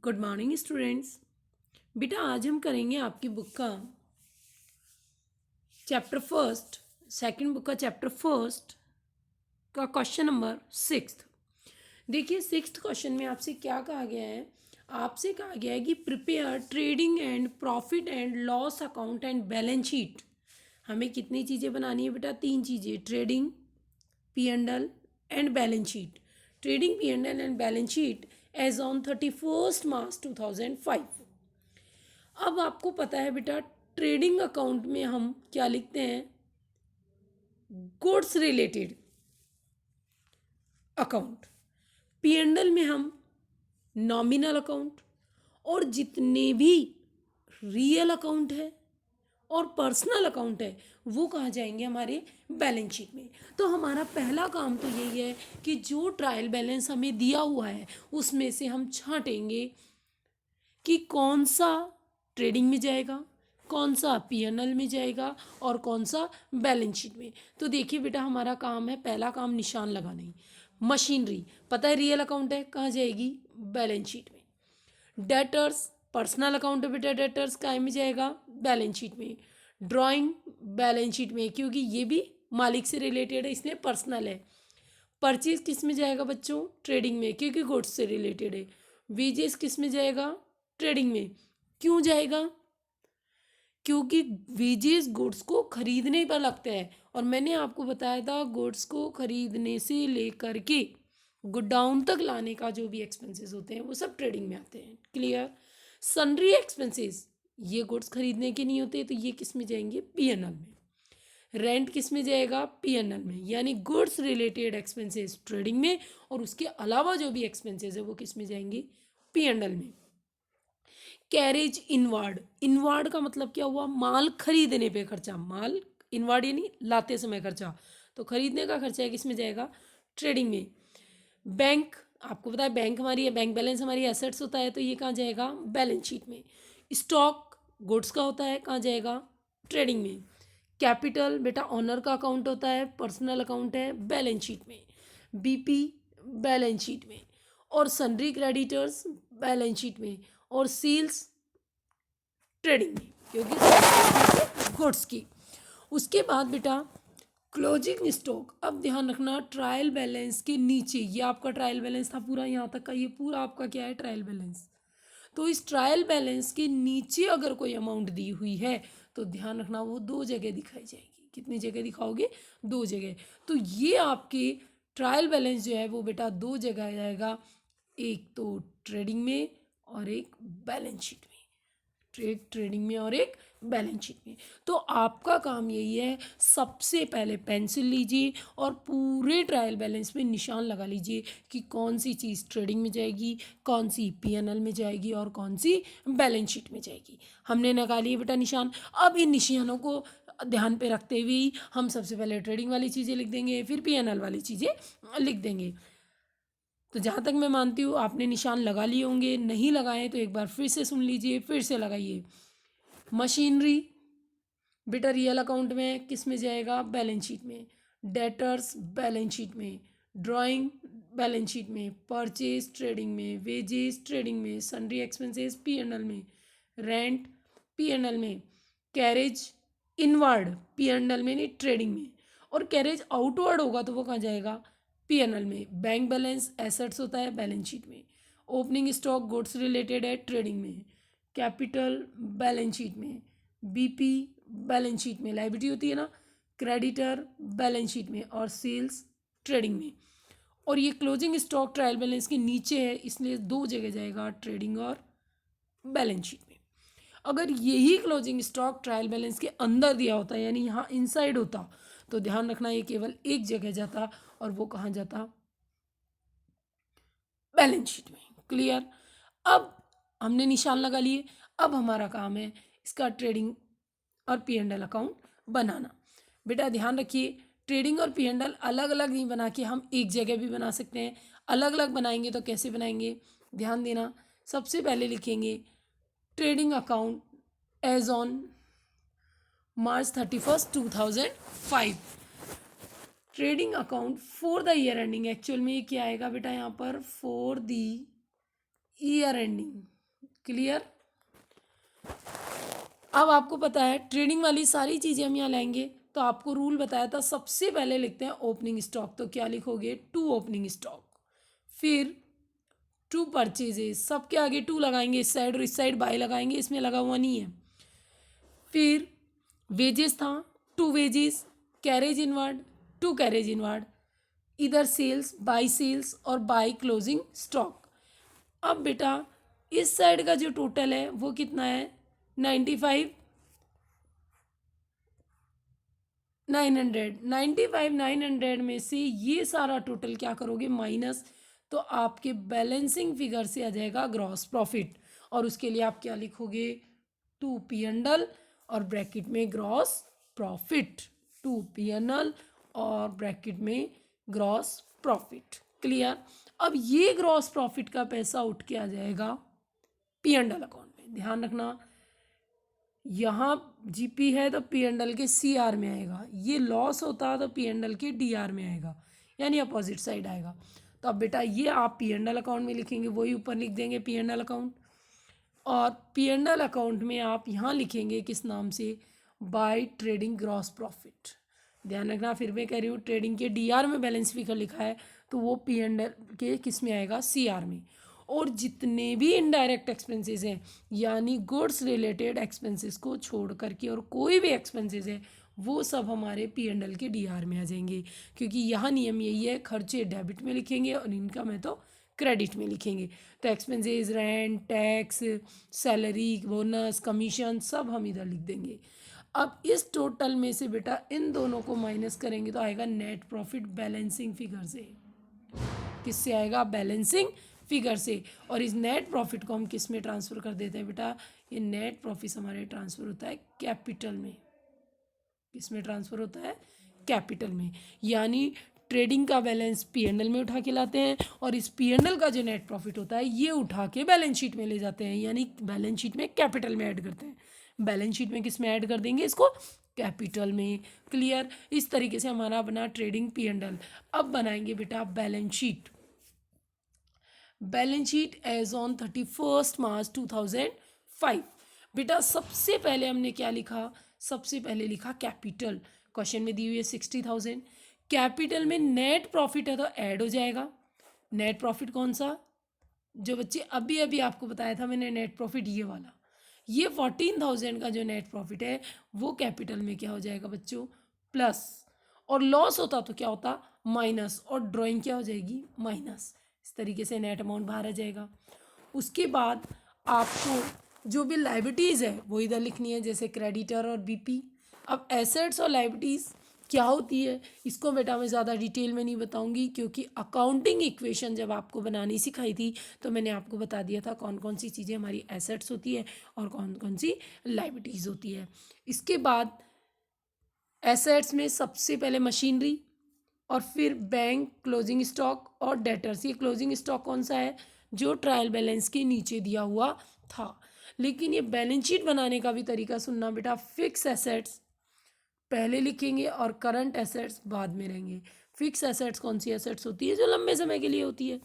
Good morning students. बेटा आज हम करेंगे आपकी बुक का चैप्टर फर्स्ट, सेकंड बुक का चैप्टर फर्स्ट का क्वेश्चन नंबर 6। देखिए 6th क्वेश्चन में आपसे क्या कहा गया है। आपसे कहा गया है कि prepare trading and profit and loss account and balance sheet. हमें कितनी चीज़ें बनानी है बेटा? 3 चीज़ें, trading, P and L and balance sheet. Trading, P and L and balance sheet as on 31 March 2005। अब आपको पता है बेटा, ट्रेडिंग अकाउंट में हम क्या लिखते हैं? Goods related account. P and L में हम नॉमिनल अकाउंट, और जितने भी रियल अकाउंट है और पर्सनल अकाउंट है वो कहाँ जाएंगे? हमारे बैलेंस शीट में। तो हमारा पहला काम तो यही है कि जो ट्रायल बैलेंस हमें दिया हुआ है उसमें से हम छांटेंगे कि कौन सा ट्रेडिंग में जाएगा, कौन सा पीएनएल में जाएगा और कौन सा बैलेंस शीट में। तो देखिए बेटा, हमारा काम है, पहला काम निशान लगाना ही। मशीनरी पता है रियल अकाउंट है, कहाँ जाएगी? बैलेंस शीट में। डेटर्स पर्सनल अकाउंट है बेटा, डेटर्स काय में जाएगा? बैलेंस शीट में। ड्राइंग बैलेंस शीट में, क्योंकि ये भी मालिक से रिलेटेड है इसलिए पर्सनल है। परचेज किस में जाएगा बच्चों? ट्रेडिंग में, क्योंकि गुड्स से रिलेटेड है। वेजेस किस में जाएगा? ट्रेडिंग में। क्यों जाएगा? क्योंकि वेजेस गुड्स को खरीदने पर लगता है, और मैंने आपको बताया था गुड्स को खरीदने से लेकर के गोडाउन तक लाने का जो भी एक्सपेंसेस होते हैं वो सब ट्रेडिंग में आते हैं। क्लियर? सन्ड्री एक्सपेंसेस ये गुड्स खरीदने के नहीं होते, तो ये किस में जाएंगे? पीएनएल में। रेंट किस में जाएगा? पीएनएल में। यानी गुड्स रिलेटेड एक्सपेंसेस ट्रेडिंग में, और उसके अलावा जो भी एक्सपेंसेस है वो किस में जाएंगे? पीएनएल में। कैरेज इनवार्ड, इनवार्ड का मतलब क्या हुआ? माल खरीदने पे खर्चा। माल इनवार्ड यानी लाते समय खर्चा, तो खरीदने का खर्चा है, किस में जाएगा? ट्रेडिंग में। बैंक, आपको पता है बैंक हमारी है, बैंक बैलेंस हमारी एसेट्स होता है, तो ये कहाँ जाएगा? बैलेंस शीट में। स्टॉक गुड्स का होता है, कहाँ जाएगा? ट्रेडिंग में। कैपिटल बेटा ऑनर का अकाउंट होता है, पर्सनल अकाउंट है, बैलेंस शीट में। बीपी बैलेंस शीट में। और सन्ड्री क्रेडिटर्स बैलेंस शीट में। और सेल्स ट्रेडिंग में, क्योंकि गुड्स की। उसके बाद बेटा क्लोजिंग स्टॉक। अब ध्यान रखना, ट्रायल बैलेंस के नीचे, ये आपका ट्रायल बैलेंस था पूरा यहाँ तक का, ये पूरा आपका क्या है? Trial balance. तो इस ट्रायल बैलेंस के नीचे अगर कोई अमाउंट दी हुई है तो ध्यान रखना वो 2 जगह दिखाई जाएगी। कितनी जगह दिखाओगे? 2 जगह। तो ये आपके ट्रायल बैलेंस जो है वो बेटा 2 जगह जाएगा, एक तो ट्रेडिंग में और एक बैलेंस शीट में। ट्रेडिंग में और एक बैलेंस शीट में। तो आपका काम यही है, सबसे पहले पेंसिल लीजिए और पूरे ट्रायल बैलेंस में निशान लगा लीजिए कि कौन सी चीज़ ट्रेडिंग में जाएगी, कौन सी पीएनएल में जाएगी और कौन सी बैलेंस शीट में जाएगी। हमने लगा लिए बेटा निशान। अब इन निशानों को ध्यान पे रखते हुए ही हम सबसे पहले ट्रेडिंग वाली चीज़ें लिख देंगे, फिर पीएनएल वाली चीज़ें लिख देंगे। तो जहाँ तक मैं मानती हूँ आपने निशान लगा लिए होंगे, नहीं लगाए तो एक बार फिर से सुन लीजिए, फिर से लगाइए। मशीनरी बेटा रियल अकाउंट में किस में जाएगा? बैलेंस शीट में। डेटर्स बैलेंस शीट में। ड्राइंग बैलेंस शीट में। परचेज ट्रेडिंग में। वेजेस ट्रेडिंग में। सन्ड्री एक्सपेंसेस पीएनएल में। रेंट पीएनएल में। कैरेज इनवर्ड पीएनएल में नहीं, ट्रेडिंग में। और कैरेज आउटवर्ड होगा तो वो कहाँ जाएगा? पीएनएल में। बैंक बैलेंस एसेट्स होता है, बैलेंस शीट में। ओपनिंग स्टॉक गुड्स रिलेटेड है, ट्रेडिंग में। कैपिटल बैलेंस शीट में। बीपी बैलेंस शीट में, लाइबिलिटी होती है ना। क्रेडिटर बैलेंस शीट में। और सेल्स ट्रेडिंग में। और ये क्लोजिंग स्टॉक ट्रायल बैलेंस के नीचे है, इसलिए 2 जगह जाएगा, ट्रेडिंग और बैलेंस शीट में। अगर यही क्लोजिंग स्टॉक ट्रायल बैलेंस के अंदर दिया होता, यानी यहाँ इनसाइड होता, तो ध्यान रखना ये केवल एक जगह जाता, और वो कहाँ जाता? बैलेंस शीट में। क्लियर? अब हमने निशान लगा लिए। अब हमारा काम है इसका ट्रेडिंग और पीएनएल अकाउंट बनाना। बेटा ध्यान रखिए, ट्रेडिंग और पीएनएल अलग अलग नहीं बना के हम एक जगह भी बना सकते हैं। अलग अलग बनाएंगे तो कैसे बनाएंगे? ध्यान देना। सबसे पहले लिखेंगे trading account as on March 31st 2005। Trading account for the year ending, actual में ये क्या आएगा बेटा यहाँ पर? For the year ending. Clear. अब आपको पता है ट्रेडिंग वाली सारी चीज़ें हम यहाँ लाएंगे, तो आपको रूल बताया था। सबसे पहले लिखते हैं ओपनिंग स्टॉक, तो क्या लिखोगे, टू ओपनिंग स्टॉक। फिर टू परचेजेस, सबके आगे टू लगाएंगे, इस साइड और इस साइड बाय लगाएंगे, इसमें लगा हुआ नहीं है। फिर वेजेस था, to wages, carriage inward, to carriage inward, इधर सेल्स और बाय क्लोजिंग स्टॉक। अब बेटा इस साइड का जो टोटल है वो कितना है, 95 900 में से ये सारा टोटल क्या करोगे, माइनस, तो आपके बैलेंसिंग फिगर से आ जाएगा ग्रॉस प्रॉफिट। और उसके लिए आप क्या लिखोगे, टू पी एंड एल और ब्रैकेट में gross profit, to P and L और ब्रैकेट में ग्रॉस प्रॉफिट। क्लियर। अब ये ग्रॉस प्रॉफिट का पैसा उठ के आ जाएगा पी एंड एल अकाउंट में। ध्यान रखना, यहाँ जीपी है तो पी एंड एल के सी आर में आएगा, ये लॉस होता है तो पी एंड एल के डी आर में आएगा, यानी अपोजिट साइड आएगा। तो अब बेटा ये आप पी एंड एल अकाउंट में लिखेंगे, वही ऊपर लिख देंगे पी एंड एल अकाउंट। और पी एंड एल अकाउंट में आप यहाँ लिखेंगे किस नाम से, बाय ट्रेडिंग ग्रॉस प्रॉफिट। ध्यान रखना, फिर मैं कह रही हूँ ट्रेडिंग के डी आर में बैलेंस फिगर लिखा है, तो वो पी एंड एल के किस में आएगा, सी आर में। और जितने भी इनडायरेक्ट एक्सपेंसेस हैं, यानी गुड्स रिलेटेड एक्सपेंसेस को छोड़ करके और कोई भी एक्सपेंसेस है, वो सब हमारे पी एंड एल के डी आर में आ जाएंगे। क्योंकि यहाँ नियम यही है, खर्चे डेबिट में लिखेंगे और इनकम है तो क्रेडिट में लिखेंगे। तो expenses, rent, tax, salary, bonus, commission सब हम इधर लिख देंगे। अब इस टोटल में से बेटा इन दोनों को माइनस करेंगे तो आएगा नेट प्रॉफिट बैलेंसिंग फिगर से। किससे आएगा, बैलेंसिंग फिगर से। और इस नेट प्रॉफिट को हम किस में ट्रांसफ़र कर देते हैं बेटा, ये नेट प्रॉफिट हमारे ट्रांसफ़र होता है कैपिटल में। किस में ट्रांसफ़र होता है, कैपिटल में। यानी ट्रेडिंग का बैलेंस पी एंड एल में उठा के लाते हैं और इस पी एंड एल का जो नेट प्रॉफिट होता है ये उठा के बैलेंस शीट में ले जाते हैं, यानी बैलेंस शीट में कैपिटल में ऐड करते हैं। बैलेंस शीट में किस में ऐड कर देंगे इसको, कैपिटल में। क्लियर। इस तरीके से हमारा बना ट्रेडिंग पी एंड एल। अब बनाएंगे बेटा balance sheet. Balance sheet as on 31 March 2005। बेटा सबसे पहले हमने क्या लिखा, सबसे पहले लिखा कैपिटल। क्वेश्चन में दी हुई है 60,000। कैपिटल में नेट प्रॉफिट है तो ऐड हो जाएगा। नेट प्रॉफिट कौन सा, जो बच्चे अभी अभी आपको बताया था मैंने नेट प्रॉफिट, ये वाला, ये 14,000 का जो नेट प्रॉफिट है वो कैपिटल में क्या हो जाएगा बच्चों, प्लस। और लॉस होता तो क्या होता, माइनस, और ड्राइंग क्या हो जाएगी, माइनस। इस तरीके से नेट अमाउंट बाहर आ जाएगा। उसके बाद आपको जो भी लाइबिलिटीज़ है वो इधर लिखनी है, जैसे क्रेडिटर और बीपी। अब एसेट्स और लाइबिलिटीज़ क्या होती है इसको बेटा मैं ज़्यादा डिटेल में नहीं बताऊंगी, क्योंकि अकाउंटिंग इक्वेशन जब आपको बनानी सिखाई थी तो मैंने आपको बता दिया था कौन कौन सी चीज़ें हमारी एसेट्स होती है और कौन कौन सी लाइबिलिटीज़ होती है। इसके बाद एसेट्स में सबसे पहले मशीनरी, और फिर बैंक, क्लोजिंग स्टॉक और डेटर्स। ये क्लोजिंग स्टॉक कौन सा है, जो ट्रायल बैलेंस के नीचे दिया हुआ था। लेकिन ये बैलेंस शीट बनाने का भी तरीका सुनना बेटा, फिक्स एसेट्स पहले लिखेंगे और करंट एसेट्स बाद में रहेंगे। फिक्स एसेट्स कौन सी एसेट्स होती है, जो लंबे समय के लिए होती है।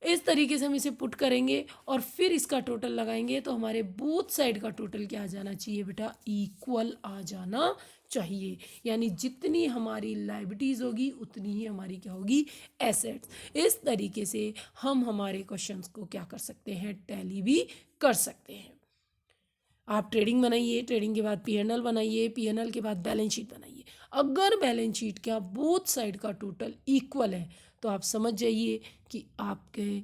इस तरीके से हम इसे पुट करेंगे और फिर इसका टोटल लगाएंगे तो हमारे बोथ साइड का टोटल क्या आ जाना चाहिए बेटा, इक्वल आ जाना चाहिए। यानी जितनी हमारी लाइबिलिटीज़ होगी उतनी ही हमारी क्या होगी, एसेट्स। इस तरीके से हम हमारे क्वेश्चंस को क्या कर सकते हैं, टैली भी कर सकते हैं। आप ट्रेडिंग बनाइए, ट्रेडिंग के बाद पीएनएल बनाइए, पीएनएल के बाद बैलेंस शीट बनाइए। अगर बैलेंस शीट का बोथ साइड का टोटल इक्वल है तो आप समझ जाइए कि आपके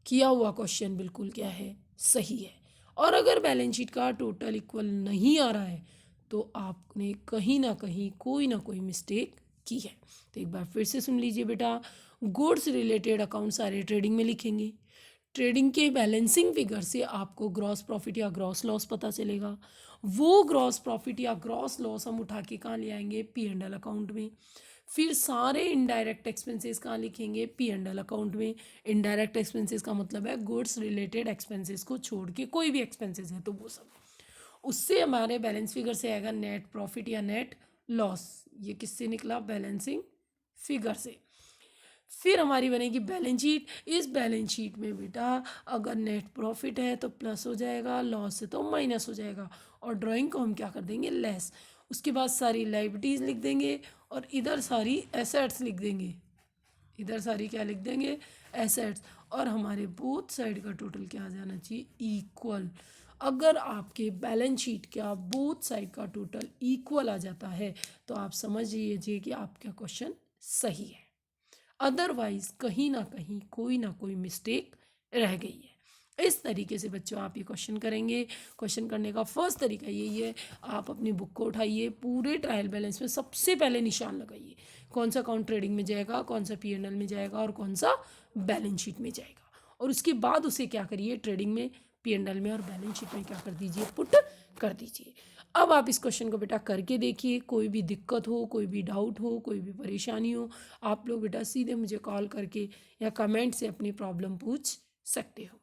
किया हुआ क्वेश्चन बिल्कुल क्या है, सही है। और अगर बैलेंस शीट का टोटल इक्वल नहीं आ रहा है तो आपने कहीं ना कहीं कोई ना कोई मिस्टेक की है। तो एक बार फिर से सुन लीजिए बेटा, गुड्स रिलेटेड अकाउंट सारे ट्रेडिंग में लिखेंगे। ट्रेडिंग के बैलेंसिंग फिगर से आपको ग्रॉस प्रॉफिट या ग्रॉस लॉस पता चलेगा। वो ग्रॉस प्रॉफिट या ग्रॉस लॉस हम उठा के कहाँ ले आएंगे, पी एंड एल अकाउंट में। फिर सारे इनडायरेक्ट एक्सपेंसेस कहाँ लिखेंगे, पी एंड एल अकाउंट में। इनडायरेक्ट एक्सपेंसेस का मतलब है गुड्स रिलेटेड एक्सपेंसेस को छोड़ के कोई भी एक्सपेंसेस है तो वो सब। उससे हमारे बैलेंस फिगर से आएगा नेट प्रॉफिट या नेट लॉस। ये किससे निकला, बैलेंसिंग फिगर से। फिर हमारी बनेगी बैलेंस शीट। इस बैलेंस शीट में बेटा अगर नेट प्रॉफिट है तो प्लस हो जाएगा, लॉस है तो माइनस हो जाएगा, और ड्राइंग को हम क्या कर देंगे, लेस। उसके बाद सारी लाइबिलिटीज़ लिख देंगे और इधर सारी एसेट्स लिख देंगे, इधर सारी क्या लिख देंगे, एसेट्स। और हमारे बोथ साइड का टोटल क्या आ जाना चाहिए, इक्वल। अगर आपके बैलेंस शीट का बोथ साइड का टोटल इक्वल आ जाता है तो आप समझ लीजिए कि आपका क्वेश्चन सही है, अदरवाइज कहीं ना कोई मिस्टेक रह गई है। इस तरीके से बच्चों आप ये क्वेश्चन करेंगे। क्वेश्चन करने का फर्स्ट तरीका यही है, आप अपनी बुक को उठाइए, पूरे ट्रायल बैलेंस में सबसे पहले निशान लगाइए, कौन सा अकाउंट ट्रेडिंग में जाएगा, कौन सा P&L में जाएगा और कौन सा बैलेंस शीट में जाएगा, और उसके बाद उसे क्या करिए, ट्रेडिंग में, P&L में और बैलेंस शीट में क्या कर दीजिए, पुट कर दीजिए। अब आप इस क्वेश्चन को बेटा करके देखिए, कोई भी दिक्कत हो, कोई भी डाउट हो, कोई भी परेशानी हो, आप लोग बेटा सीधे मुझे कॉल करके या कमेंट से अपनी प्रॉब्लम पूछ सकते हो।